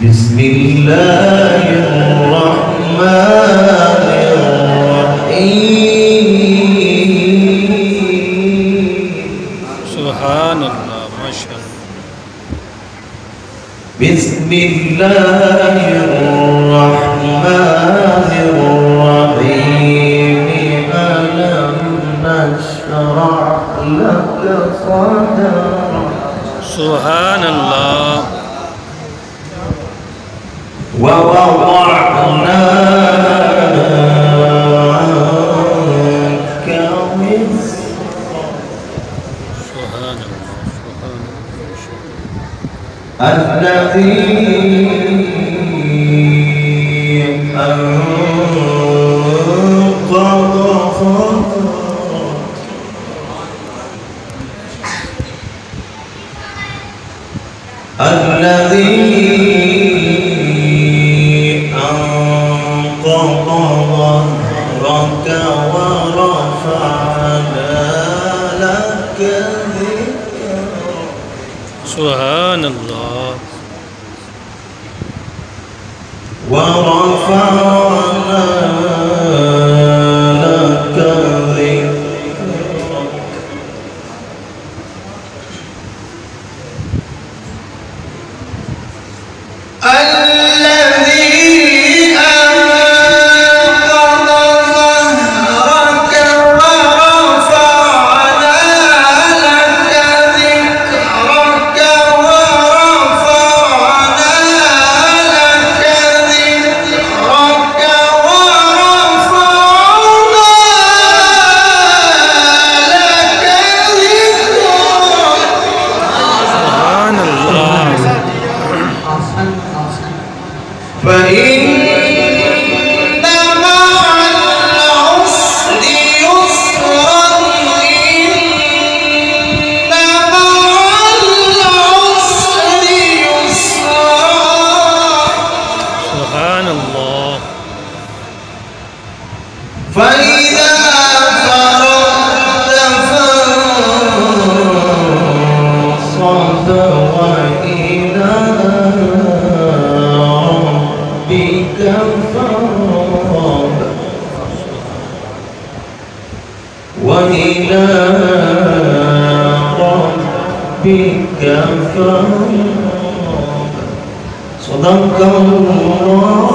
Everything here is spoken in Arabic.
بسم الله الرحمن الرحيم. سبحان الله ما شاء الله. بسم الله الرحمن الرحيم. ألم نشرح لك صدرك. سبحان الله. ووضعنا عنك وزرك. سبحان الله. الذي أنقض ظهرك. الذي أنقض ظهرك ورفعنا لك ذكرك. سبحان الله. ورفعنا لك ذكرك. الذي أنقض ظهرك ورفعنا لك ذكرك. ورفعنا لك ذكرك. ورفعنا لك ذكرك. سبحان الله. فإن مع العسر يسرا. إن مع العسر يسرا. سبحان الله. فإذا فرغت فانصب وإلى ربك فارغب. وإلى ربك فارغب. صدق الله.